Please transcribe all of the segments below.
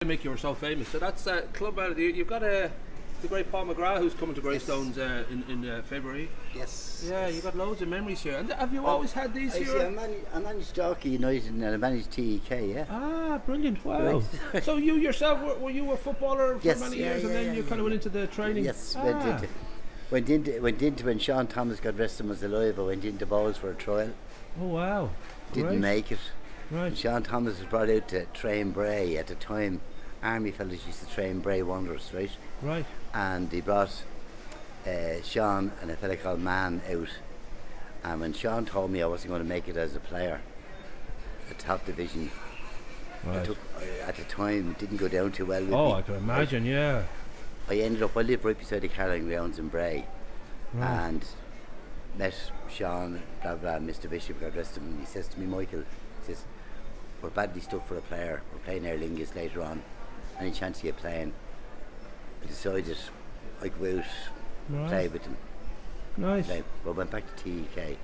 Mick, you were so famous. So that's club. You've got the great Paul McGrath who's coming to Greystones in February. Yes. Yeah, you've got loads of memories here. And have you always had these here? I managed Dalkey United and I managed TEK, yeah. Ah, brilliant. Wow. Right. So you yourself, were you a footballer for many years and then you kind of went into the training? Yes, went into when Sean Thomas got arrested and was alive. I went into Bowles for a trial. Oh, wow. Didn't make it. Right. And Sean Thomas was brought out to train Bray at the time. Army fellas used to train Bray Wanderers, right? Right. And he brought Sean and a fella called Mann out. And when Sean told me I wasn't going to make it as a player, a top division, right. At the time, it didn't go down too well with me. Oh, I can imagine, yeah. I lived right beside the Carling Grounds in Bray. Right. And met Sean, blah blah, Mr. Bishop got arrested and he says to me, Michael, he says, we're badly stuck for a player, we're playing Aer Lingus later on, any chance you get playing? I decided I'd go out, play with them. Nice. I went back to TEK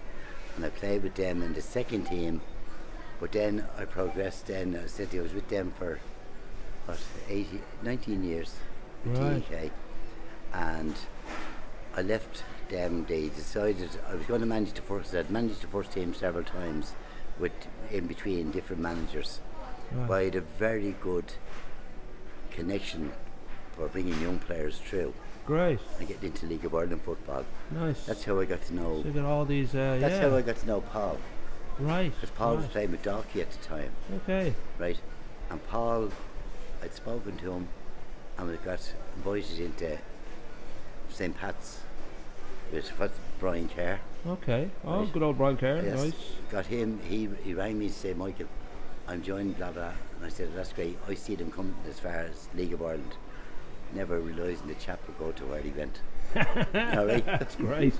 and I played with them in the second team, but then I progressed then. I said I was with them for 19 years with TEK, and I left them. They decided I was going to manage the first. I'd managed the first team several times with in between different managers, but I had a very good connection for bringing young players through. Great. And getting into League of Ireland football. Nice. That's how I got to know. So you got all these. That's how I got to know Paul. Right. Because Paul was playing with Dalkey at the time. Okay. Right. And Paul, I'd spoken to him, and we got invited into St. Pat's with Brian Kerr. Okay. Oh, right. Good old Brian Kerr. Yes. Nice. Got him. He rang me to say, Michael, I'm joining blah blah, and I said that's great. I see them come as far as League of Ireland. Never realising the chap would go to where he went. All right. That's great.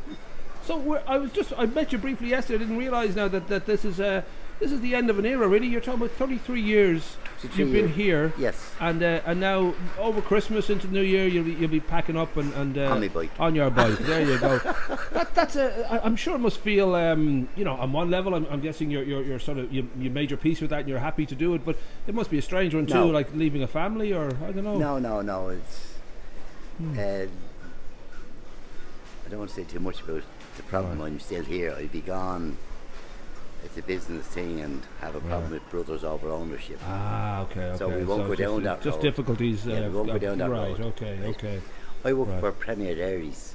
So I met you briefly yesterday. I didn't realise now that this is the end of an era. Really, you're talking about 33 years you've been here. Yes. And now over Christmas into the New Year, you'll be packing up and on my bike. On your bike. There you go. I'm sure it must feel on one level I'm guessing you're sort of you made your peace with that and you're happy to do it, but it must be a strange one too, like leaving a family or I don't know. No. It's I don't want to say too much about the problem. Right. I'm still here. I'd be gone. It's a business thing and have a problem with brothers over ownership. Ah, okay. So we won't go down that road. Just difficulties. Yeah, we won't go down that road. Right, okay. I worked for Premier Dairies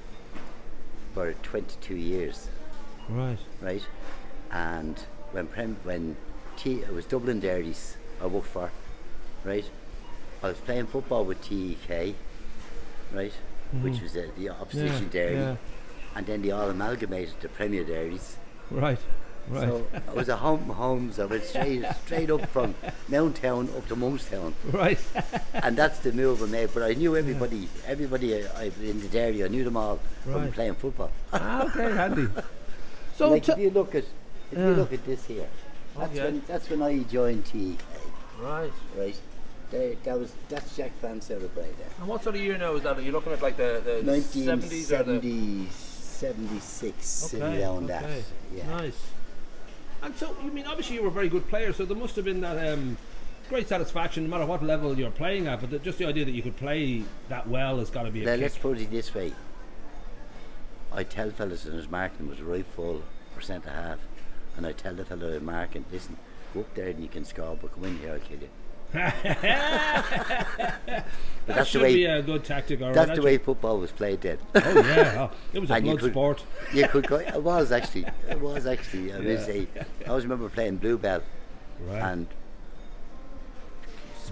for 22 years. Right. And when it was Dublin Dairies I worked for, right? I was playing football with TEK, right? Which was the opposition dairy, and then they all amalgamated the Premier Dairies. Right. So I was a Holmes. I went straight up from Mounttown up to Monkstown. Right. And that's the move I made. But I knew everybody in the dairy. I knew them all from playing football. Ah, okay, handy. So like if you look at this here, that's when I joined TEK. Right. That's Jack Van Bray there. And what sort of year now is that? Are you looking at like the 70s or the 76, sitting down that. Yeah. Nice. And so, obviously you were a very good player, so there must have been that great satisfaction no matter what level you're playing at, but just the idea that you could play that well has got to be a kick. Let's put it this way. I tell fellas that his marking was right full for centre half, and I tell the fellow marking, listen, go up there and you can score, but come in here, I'll kill you. That should be a good tactic. That's the way football was played then. Oh yeah, it was a blood sport. You could go. It was actually. I always remember playing Bluebell, and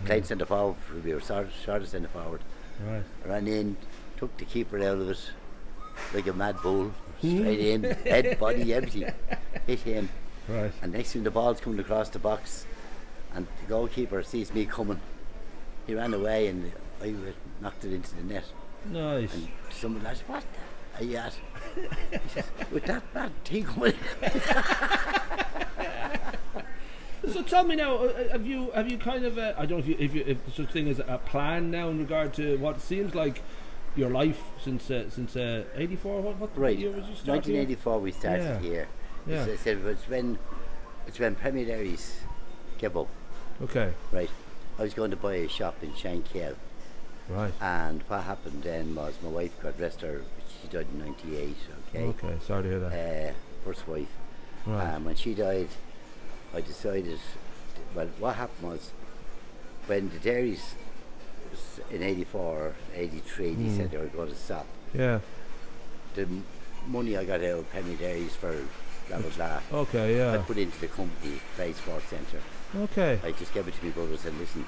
played centre forward. We were short of centre forward. Right. Ran in, took the keeper out of it like a mad bull, straight in, head, body, everything, hit him. Right. And next thing the ball's coming across the box. And the goalkeeper sees me coming. He ran away and I knocked it into the net. Nice. And someone asked, what are you at? He says, with that bad thing coming. So tell me now, have you kind of I don't know if there's such thing as a plan now in regard to what seems like your life since 84? What year was you starting? 1984 we started here. Yeah. As I said, it's when Premier Dairies gave up. Okay. Right. I was going to buy a shop in Shankill. Right. And what happened then was my wife, God rest her, she died in 98, okay? Okay, sorry to hear that. First wife. Right. When she died, I decided, well, what happened was, when the dairies in 84, 83, they said they were going to stop. Yeah. The money I got out of Penny Dairies for blah blah blah. Okay, yeah. I put into the company, Greystones Sports Centre. Okay. I just gave it to my brothers and listen,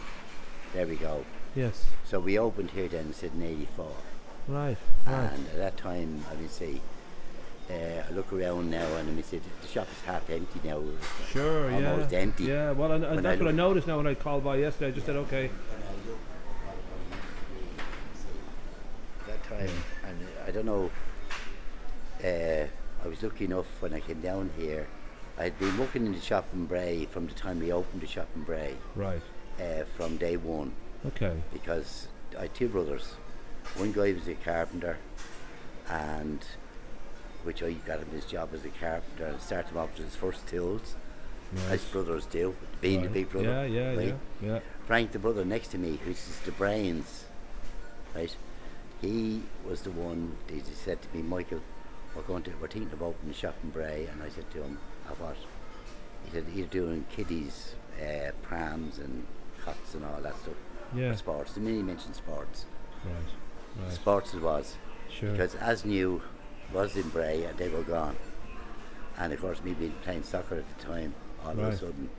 there we go. Yes. So we opened here then in 84. Right. And at that time, I would say, I look around now and I say the shop is half empty now. Sure, almost empty. Yeah, well, that's what I noticed now when I called by yesterday. I just said, okay. That time, and I don't know, I was lucky enough when I came down here. I'd been working in the shop in Bray from the time we opened the shop in Bray. Right. From day one. Okay. Because I had two brothers. One guy was a carpenter, and which I got him his job as a carpenter and started him off with his first tools, as brothers do, being the big brother. Yeah. Frank, the brother next to me, who's the brains, right? He was the one. He said to me, Michael, we're thinking of opening a shop in Bray, and I said to him, what? He said he's doing kiddies, prams and cots and all that stuff. Yeah. For sports. The minute he mentioned sports. Right. Sports it was. Sure. Because as new was in Bray and they were gone. And of course me being playing soccer at the time, all of a sudden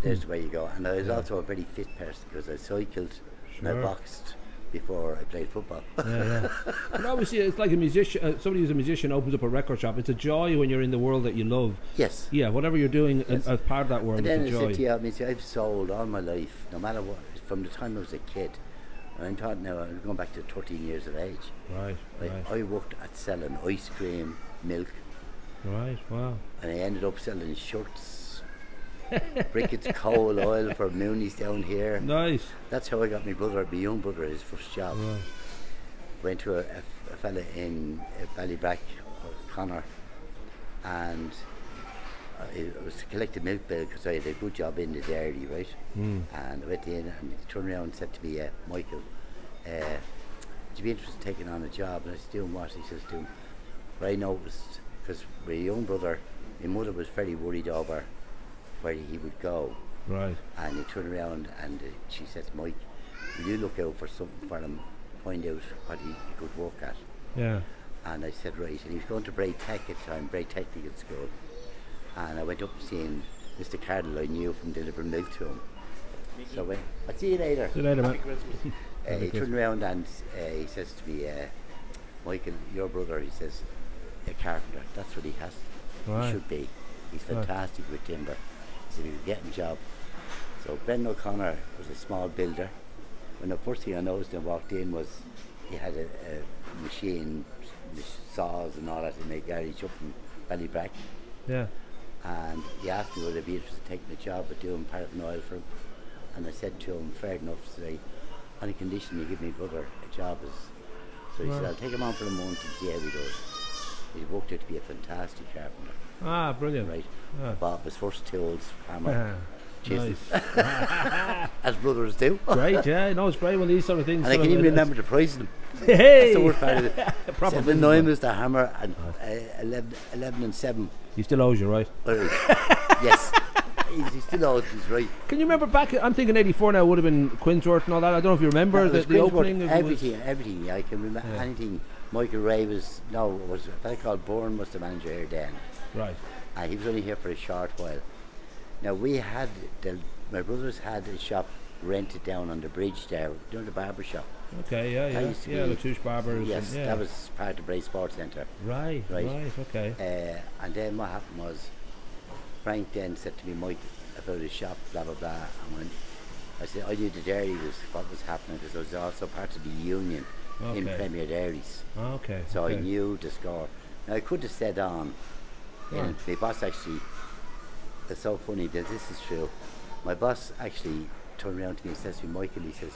there's the way you go. And I was also a very fit person because I cycled and I boxed before I played football. Yeah. But obviously it's like a musician, somebody who's a musician opens up a record shop. It's a joy when you're in the world that you love. Yes. Yeah, whatever you're doing as part of that world, and then it's a joy. I said to you, I mean, see, I've sold all my life, no matter what, from the time I was a kid. And I'm talking now, I'm going back to 13 years of age. Right. I worked at selling ice cream, milk. Right, wow. And I ended up selling shirts, briquettes, coal oil for Moonies down here. Nice. That's how I got my young brother, his first job. Right. Went to a fella in Ballybrack, Connor, and I was to collect a milk bill because I had a good job in the dairy, right? And I went in and he turned around and said to me, Michael, would you be interested in taking on a job? And I said, doing what? He says, doing. But I noticed, because my young brother, my mother was very worried over where he would go. Right. And he turned around and she said, Mike, will you look out for something for him, find out what he could work at? Yeah. And I said, right. And he was going to Bray Tech at the time, Bray Technical School. And I went up seeing Mr. Cardle I knew from delivering milk to him. So I'll see you later. See you later, man. He turned around and he says to me, Michael, your brother, he says, a carpenter, that's what he has. Right. He should be. He's fantastic with timber. He said he was getting a job. So Ben O'Connor was a small builder. When the first thing I noticed when I walked in was he had a machine, saws and all that in the garage up in Ballybrack. Yeah. And he asked me would I be interested in taking a job at doing paraffin oil for him. And I said to him, fair enough, say, on a condition you give me brother a job. So he said, I'll take him on for a month and see how he does. He worked out to be a fantastic carpenter. Ah, brilliant. Right. Bought his first tools, hammer, chisel. Nice. As brothers do. Great, yeah. No, it's great when these sort of things. And I can even remember the price of them. Hey! That's the worst part of it. 7.9 was the hammer and 11 and 7. He still owes you, right? Yes. He still owes, he's right. Can you remember back, I'm thinking 84 now would have been Quinsworth and all that. I don't know if you remember the opening. Everything. I can remember anything. Michael Ray was a fellow called Bourne was the manager here then. Right. And he was only here for a short while. Now we had, my brothers had a shop rented down on the bridge there, the barber shop. Okay, yeah, Latouche Barbers. Yes, that was part of Bray Sports Centre. Right, okay. And then what happened was, Frank then said to me, Mike, about his shop, blah, blah, blah. And when I said, I knew the dairy was what was happening because I was also part of the union in Premier Dairies. Okay. So I knew the score. Now I could have said on, and my boss actually, it's so funny that this is true. My boss actually turned around to me and says to me, Michael, he says,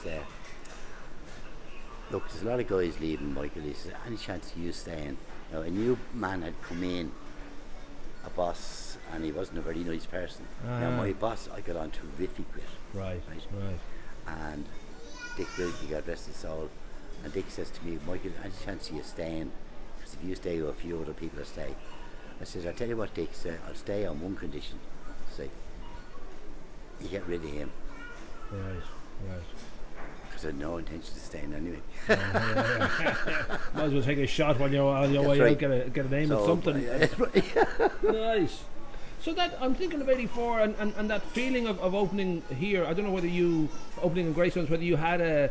look, there's a lot of guys leaving, Michael. He says, any chance of you staying? Now, a new man had come in a boss, and he wasn't a very nice person. Now my boss, I got on terrific with. Right. And Dick Wilkie, God rest his soul, and Dick says to me, Michael, any chance of you staying? Because if you stay, a few other people will stay. I said, I'll tell you what, Dick said, I'll stay on one condition. Say, you get rid of him. Right. Because I had no intention of staying anyway. Might as well take a shot when you're on your way out, get a name at something. Nice. So that, I'm thinking of 84 and that feeling of opening here, I don't know whether you, opening in Greystones, whether you had a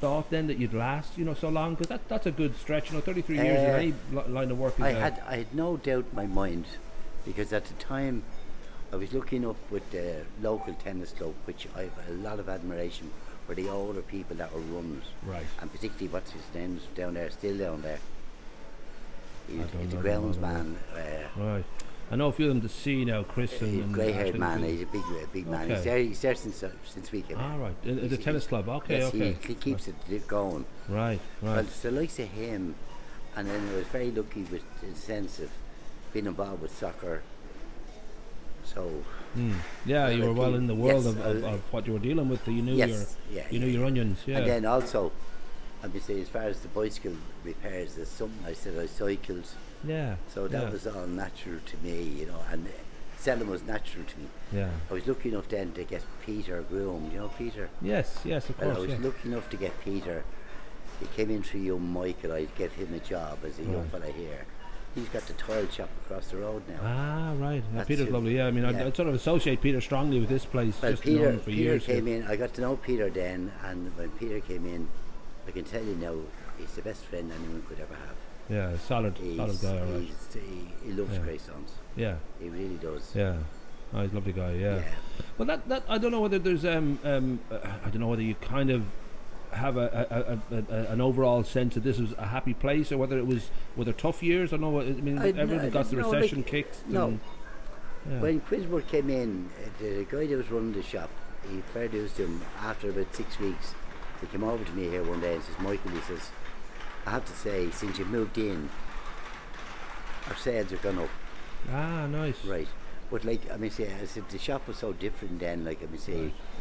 thought then that you'd last, so long, because that's a good stretch, 33 years in any line of work. I had no doubt in my mind, because at the time I was looking up with the local tennis club, which I have a lot of admiration for the older people that were runners. Right. And particularly, what's his name down there, still down there. He's a groundsman. Right. I know a few of them to see now, Chris and grey-haired man. He's a big man. He's there since we came in. Right. The tennis club. Okay. Yes, he keeps it going. Right. Well, it's the likes of him, and then I was very lucky with the sense of being involved with soccer. So. Yeah, you were well in the world of what you were dealing with. You knew your onions. Yeah. And then also, I'd be saying, as far as the bicycle repairs, there's something I said I cycled. Yeah. So that was all natural to me, and selling was natural to me. Yeah. I was lucky enough then to get Peter groomed. You know Peter? Yes, of course. I was lucky enough to get Peter. He came in through young Michael. I'd give him a job as a young fella here. He's got the tile shop across the road now. Right. Peter's lovely. Yeah, I mean, I'd sort of associate Peter strongly with this place. Well, just known him for Peter years. Came in. I got to know Peter then, and when Peter came in, I can tell you now, he's the best friend anyone could ever have. Yeah, solid guy. Right. He loves Greystones. Yeah, he really does. Yeah, he's a lovely guy. Yeah. Well, that I don't know whether there's I don't know whether you kind of have an overall sense that this was a happy place, or whether were there tough years? I don't know. I mean, everyone got the recession kicked. No. When Quisworth came in, the guy that was running the shop, he produced him after about 6 weeks. He came over to me here one day and says, Michael, he says, I have to say, since you've moved in, our sales have gone up. Nice. Right. But I said, the shop was so different then.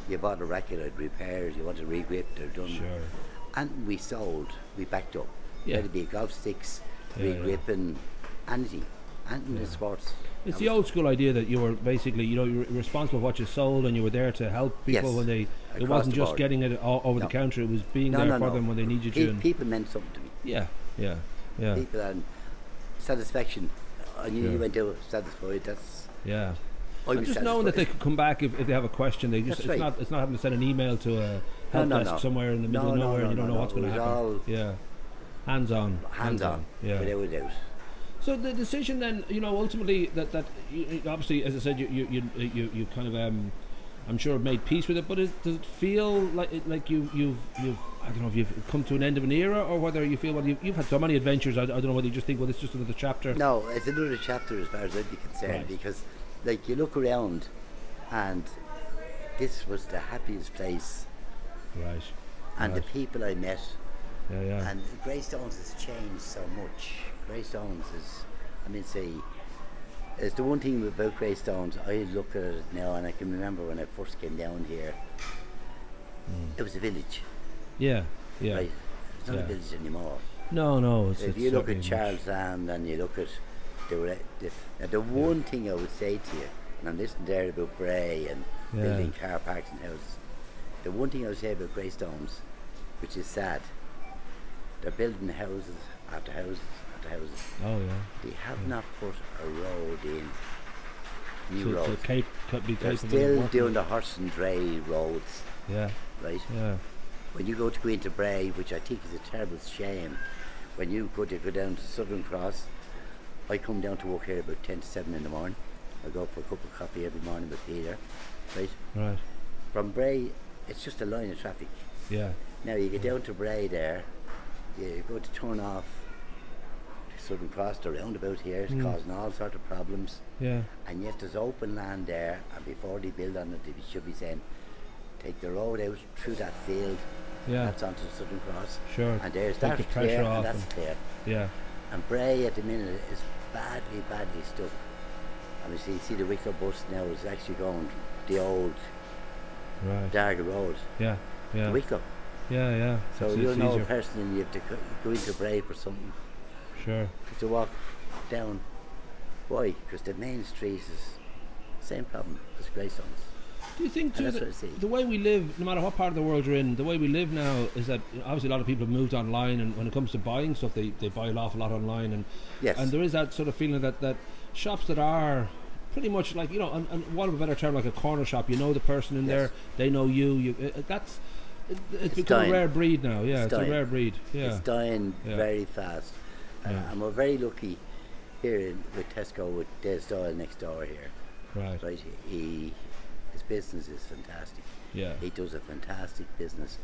You bought a racket, I'd repaired, you wanted re-gripped, or done. Sure. And we backed up. Yeah. Whether it be golf sticks, re-gripping, anything in sports. It's the old school idea that you were basically, you were responsible for what you sold, and you were there to help people when they. It wasn't just getting it over the counter; it was being there for them when they needed you. People meant something to me. Yeah. People and satisfaction. I knew you went out satisfied. That's. Yeah. And just knowing that they could come back if they have a question, they just it's not having to send an email to a help desk somewhere in the middle of nowhere and you don't know what's going to happen. Hands on. Yeah. Without a doubt. So the decision then, ultimately that obviously, as I said, you kind of I'm sure made peace with it. But does it feel like you've I don't know if you've come to an end of an era, or whether you feel you've had so many adventures. I don't know whether you just think, well, it's just another chapter. No, it's another chapter as far as I'd be concerned, because you look around, and this was the happiest place. Right. And the people I met. Yeah. And Greystones has changed so much. Greystones it's the one thing about Greystones. I look at it now, and I can remember when I first came down here. It was a village. Yeah. Right. It's not a village anymore. No. If you look at Charlestown and you look at the one thing I would say to you, and I'm listening there about Bray and building car parks and houses. The one thing I would say about Greystones, which is sad, they're building houses after houses after houses. Oh yeah. They have not put a road in. New roads. They're still doing the horse and dray roads. Yeah. Right. Yeah. When you go into Bray, which I think is a terrible shame, when you go down to Southern Cross, I come down to work here about 10 to 7 in the morning. I go for a cup of coffee every morning with Peter. Right. From Bray, it's just a line of traffic. Yeah. Now you get down to Bray there, you go to turn off Southern Cross, the roundabout here is causing all sorts of problems. Yeah. And yet there's open land there, and before they build on it, they should be saying, take the road out through that field. Yeah. That's onto Southern Cross. Sure. And there's that clear, and that's clear. Yeah. And Bray at the minute is badly stuck. And you see the Wicklow bus now is actually going the old Darga Road. Yeah. To Wicklow. Yeah. So you're no person and you have to go into Brave or something. Sure. To walk down. Why? Because the main street is the same problem as Greystones. Do you think too, the way we live, no matter what part of the world you're in, the way we live now is that obviously a lot of people have moved online, and when it comes to buying stuff, they buy an awful lot online, and there is that sort of feeling that shops that are pretty much like, you know, and one of a better term, like a corner shop, you know the person in there, they know you. It's become a rare breed now. Yeah, it's a rare breed. Yeah, it's dying very fast, and we're very lucky here with Tesco with Des Doyle next door here. Right. His business is fantastic. Yeah. He does a fantastic business.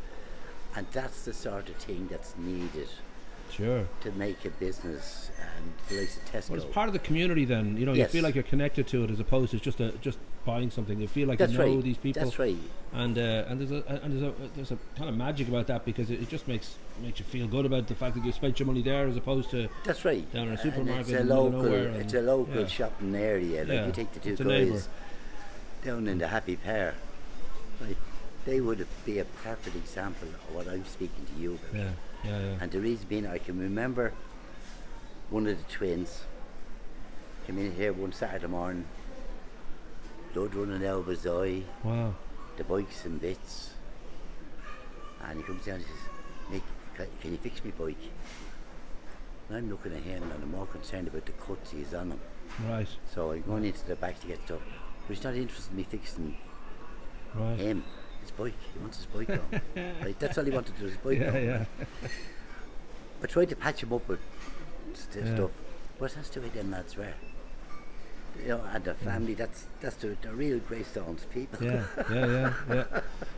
And that's the sort of thing that's needed. Sure. To make a business, and the likes of Tesco. Well, it's part of the community then, you know, you feel like you're connected to it as opposed to just buying something. You feel like you know these people. That's right. And there's a kind of magic about that, because it just makes you feel good about the fact that you spent your money there as opposed to down in a supermarket. And it's a local shopping area. Like you take the two guys down in the Happy Pear, right? They would be a perfect example of what I'm speaking to you about. Yeah. And the reason being, I can remember one of the twins came in here one Saturday morning, blood running out of his eye. Wow. The bike's in bits, and he comes down and says, "Mick, can you fix me bike?" And I'm looking at him, and I'm more concerned about the cuts he's on him. Right. So I'm going into the back to get stuff, but he's not interested in me fixing him. His bike. He wants his bike on. Right? That's all he wanted to do, his bike on. Yeah. I tried to patch him up with stuff, but that's the way them lads were. You know, and the family, that's the real Greystones people. Yeah.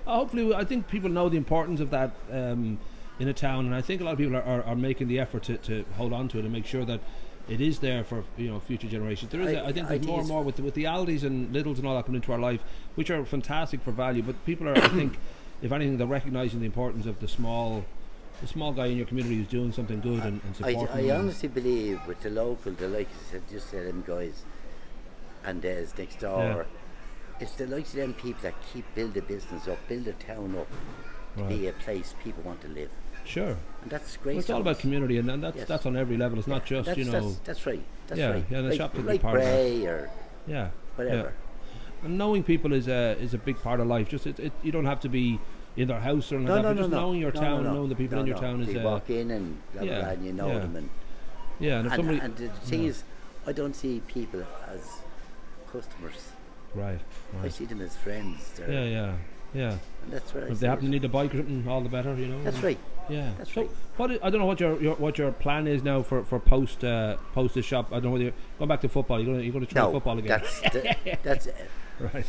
Hopefully, I think people know the importance of that in a town, and I think a lot of people are making the effort to hold on to it and make sure that it is there for, you know, future generations. There is, I think there's more and more with the Aldis and Lidls and all that coming into our life, which are fantastic for value. But people are, I think, if anything, they're recognising the importance of the small guy in your community who's doing something good and supporting. I honestly believe with the local, like you said, just said them guys, and there's next door. It's the likes of them people that build the business up, build the town up to be a place people want to live. Sure. And that's great. Well, it's all about community, and that's on every level. It's not just, that's, you know. That's right. That's right. Yeah, the shop like Bray or whatever. Yeah. And knowing people is a big part of life. Just you don't have to be in their house or anything like that. But just knowing your town, knowing the people in your town is. You walk in and blah, blah, blah, and you know them, and the thing is, I don't see people as customers. Right. I see them as friends. Yeah. And that's where if they happen to need a bike or something, all the better, you know. That's right. Yeah. That's right. I don't know what your plan is now for post this shop. I don't know whether you're going back to football. You're going to try football again. That's right.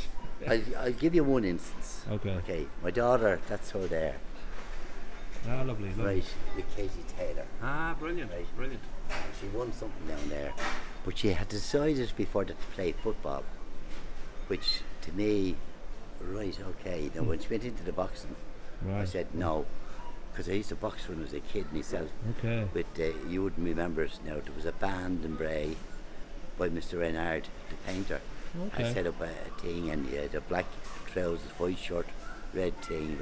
I'll give you one instance. Okay. My daughter, that's her there. Ah, lovely. Right, with Katie Taylor. Ah, brilliant. Right. Brilliant. She won something down there, but she had decided before that to play football, which to me. Right, okay. Now when she went into the boxing, I said no, because I used to box when I was a kid myself. Okay. But you wouldn't remember it now. There was a band in Bray by Mr. Renard, the painter. Okay. I set up a thing, and he had a black trousers, white shirt, red thing,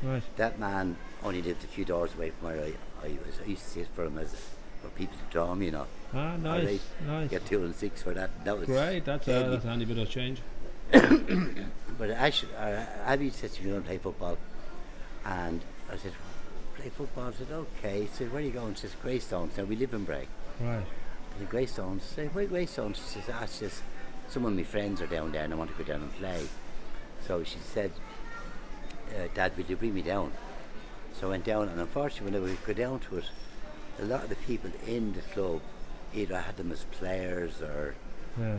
right? That man only lived a few doors away from where I used to sit for him for people to draw me, you know. Ah, nice. Get 2 and 6 for that. That was great. That's a handy bit of change. But Abby said she was going to play football, and I said, play football? I said, okay. She said, where are you going? She says, Greystones. Now we live in Bray. Right. I said, Greystones. I said, why Greystones? She says, some of my friends are down there and I want to go down and play. So she said, Dad, will you bring me down? So I went down, and unfortunately when I would go down to it, a lot of the people in the club, either I had them as players or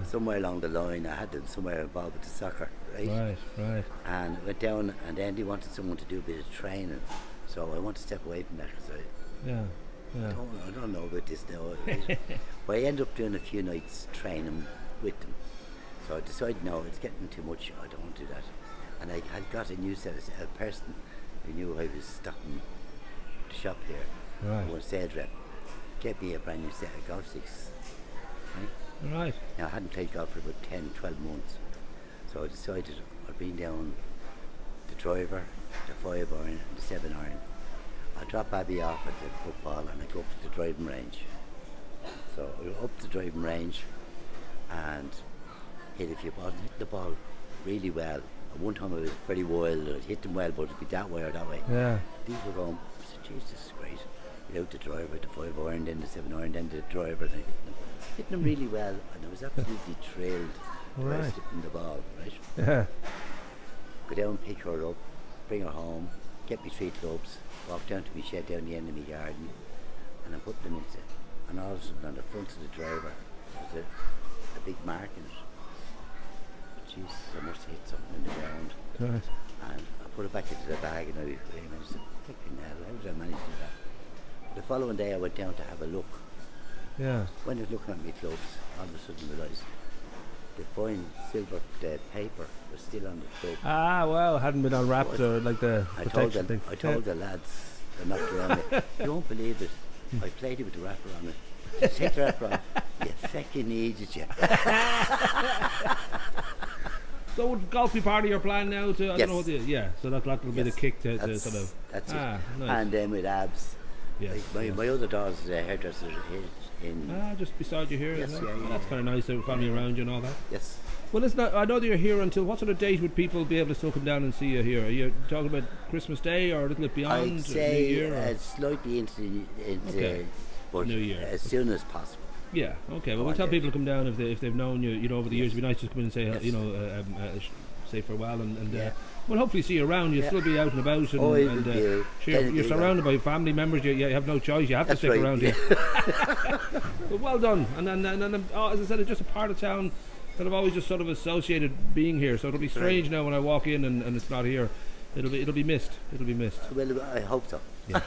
somewhere along the line, I had them somewhere involved with the soccer, right? Right. And went down, and then they wanted someone to do a bit of training, so I want to step away from that because I don't know about this now. But I ended up doing a few nights training with them, so I decided no, it's getting too much. I don't want to do that. And I had got a new set of a person who knew I was stocking the shop here. Right. Who was sales rep. Get me a brand new set of golf sticks. Right? Right. Now, I hadn't played golf for about 10, 12 months. So I decided I'd bring down the driver, the 5 iron and the 7 iron. I drop Abby off at the football and I go up to the driving range. So I go up to the driving range and hit the ball really well. At one time I was very wild, I'd hit them well, but it'd be that way or that way. Yeah. These were going, I said, geez, this is great. Get out the driver, the 5 iron, then the 7 iron, then the driver. And hitting them really well, and I was absolutely thrilled Right. hitting the ball, right? Yeah. Go down, pick her up, bring her home, get me 3 clubs, walk down to my shed down the end of my garden, and I put them into, and all of a sudden on the front of the driver, there's a big mark in it. Jeez, I must have hit something in the ground. Right. And I put it back into the bag and I said, flipping hell, how did I manage to do that? The following day I went down to have a look. Yeah. When I was looking at my clubs, all of a sudden I realised the fine silver paper was still on the club. Ah, well, hadn't been unwrapped or like the I protection thing. I told the lads that knocked around me, you won't believe it, I played it with the wrapper on it. Take the wrapper off, you fucking idiot, you. So would golf be part of your plan now to, I Yes. don't know what yeah, so that'll be the kick to sort of, that's nice. And then with abs, Yes, like my other daughter's a hairdresser in, just beside you here, Yes, isn't it? yeah, yeah, That's kind of nice, the family around you and all that. yes. Well, listen, I know that you're here until, what sort of date would people be able to still come down and see you here? Are you talking about Christmas Day or a little bit beyond? I'd say New Year? Or? slightly into Okay. but New Year. as soon as possible. Yeah, okay. Well, Oh, we'll tell yeah. people to come down if they've known you, over the years. It'd be nice to come in and say, Yes. say farewell and Yeah. we'll hopefully see you around. You'll Yeah. still be out and about. And, Oh, it and will be. sure, Then you're it'll be surrounded by family members. You have no choice. You have That's to stick right, around yeah. here. But well done. And then as I said, it's just a part of town that I've always just sort of associated being here. So it'll be strange now when I walk in and it's not here. It'll be missed. It'll be missed. Well, I hope so. Yeah.